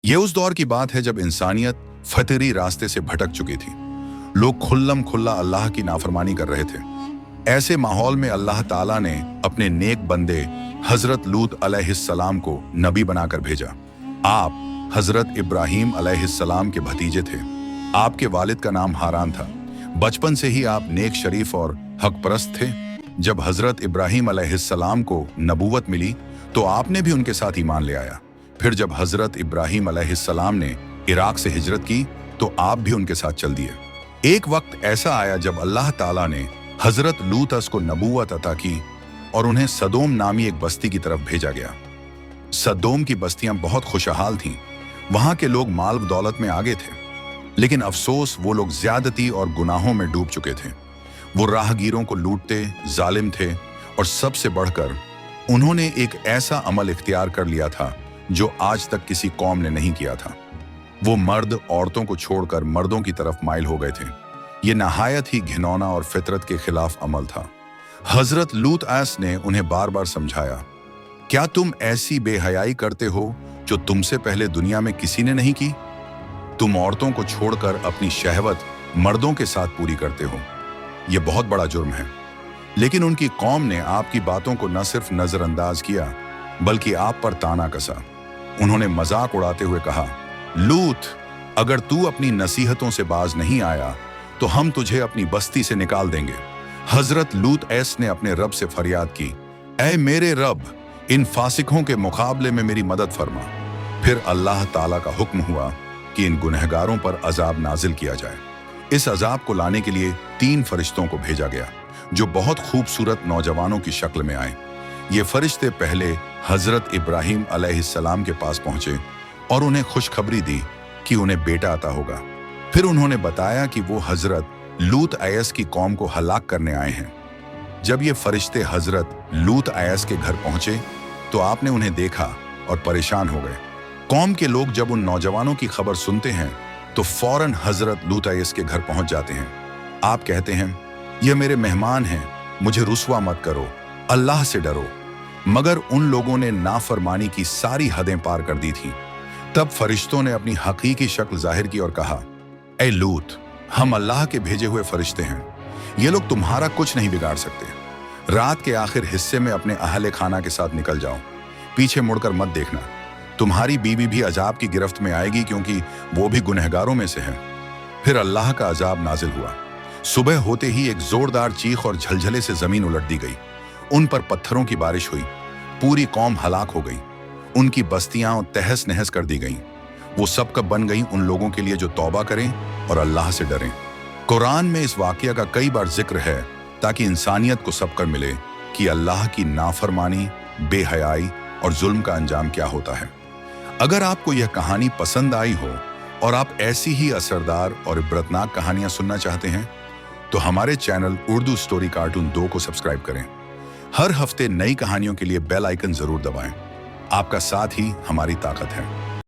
ये उस दौर की बात है जब इंसानियत फतरी रास्ते से भटक चुकी थी। लोग खुल्लम खुल्ला अल्लाह की नाफरमानी कर रहे थे। ऐसे माहौल में अल्लाह ताला ने अपने नेक बंदे हजरत लूत अलैहिस्सलाम को नबी बनाकर भेजा। आप हजरत इब्राहीम अलैहिस्सलाम के भतीजे थे। आपके वालिद का नाम हारान था। बचपन से ही आप नेक, शरीफ और हक परस्त थे। जब हजरत इब्राहीम अलैहिस्सलाम को नबूवत मिली तो आपने भी उनके साथ ईमान ले आया। फिर जब हजरत इब्राहीम अलैहिस्सलाम ने इराक से हिजरत की तो आप भी उनके साथ चल दिए। एक वक्त ऐसा आया जब अल्लाह ताला ने हजरत लूत को नबूवत अता की और उन्हें सदोम नामी एक बस्ती की तरफ भेजा गया। सदोम की बस्तियां बहुत खुशहाल थीं। वहां के लोग माल दौलत में आगे थे, लेकिन अफसोस वो लोग ज्यादती और गुनाहों में डूब चुके थे। वो राहगीरों को लूटते, जालिम थे और सबसे बढ़कर उन्होंने एक ऐसा अमल इख्तियार कर लिया था जो आज तक किसी कौम ने नहीं किया था। वो मर्द औरतों को छोड़कर मर्दों की तरफ माइल हो गए थे। ये नहायत ही घिनौना और फितरत के खिलाफ अमल था। हजरत लूत ने उन्हें बार बार समझाया, क्या तुम ऐसी बेहयाई करते हो जो तुमसे पहले दुनिया में किसी ने नहीं की? तुम औरतों को छोड़कर अपनी शहवत मर्दों के साथ पूरी करते हो। यह बहुत बड़ा जुर्म है। लेकिन उनकी कौम ने आपकी बातों को न सिर्फ नजरअंदाज किया बल्कि आप पर ताना कसा। उन्होंने मजाक उड़ाते हुए कहा, लूत, अगर तू अपनी नसीहतों से बाज नहीं आया तो हम तुझे अपनी बस्ती से निकाल देंगे। हजरत लूत ने अपने रब से फरियाद की, ऐ मेरे रब, इन फासिकों के मुकाबले में मेरी मदद फरमा। फिर अल्लाह ताला का हुक्म हुआ कि इन गुनहगारों पर अजाब नाजिल किया जाए। इस अजाब को लाने के लिए 3 फरिश्तों को भेजा गया जो बहुत खूबसूरत नौजवानों की शक्ल में आए। ये फरिश्ते पहले हजरत इब्राहीम अलैहिस्सलाम के पास पहुंचे और उन्हें खुशखबरी दी कि उन्हें बेटा अता होगा। फिर उन्होंने बताया कि वो हजरत लूत की कौम को हलाक करने आए हैं। जब ये फरिश्ते हजरत लूत के घर पहुंचे तो आपने उन्हें देखा और परेशान हो गए। कौम के लोग जब उन नौजवानों की खबर सुनते हैं तो फौरन हजरत लूत के घर पहुंच जाते हैं। आप कहते हैं, ये मेरे मेहमान हैं, मुझे रुस्वा मत करो, अल्लाह से डरो। मगर उन लोगों ने नाफरमानी की सारी हदें पार कर दी थी। तब फरिश्तों ने अपनी हकीकी शक्ल जाहिर की और कहा, ऐ लूत, हम अल्लाह के भेजे हुए फरिश्ते हैं। ये लोग तुम्हारा कुछ नहीं बिगाड़ सकते। रात के आखिर हिस्से में अपने अहले खाना के साथ निकल जाओ। पीछे मुड़कर मत देखना। तुम्हारी बीवी भी अजाब की गिरफ्त में आएगी क्योंकि वो भी गुनहगारों में से है। फिर अल्लाह का अजाब नाजिल हुआ। सुबह होते ही एक जोरदार चीख और झलझले से जमीन उलट दी गई। उन पर पत्थरों की बारिश हुई। पूरी कौम हलाक हो गई। उनकी बस्तियां तहस नहस कर दी गईं। वो सब कब बन गईं उन लोगों के लिए जो तौबा करें और अल्लाह से डरें। कुरान में इस वाकया का कई बार जिक्र है ताकि इंसानियत को सबकर मिले कि अल्लाह की नाफरमानी, बेहयाई और जुल्म का अंजाम क्या होता है। अगर आपको यह कहानी पसंद आई हो और आप ऐसी ही असरदार और इबरतनाक कहानियां सुनना चाहते हैं तो हमारे चैनल उर्दू स्टोरी कार्टून 2 को सब्सक्राइब करें। हर हफ्ते नई कहानियों के लिए बेल आइकन जरूर दबाएं। आपका साथ ही हमारी ताकत है।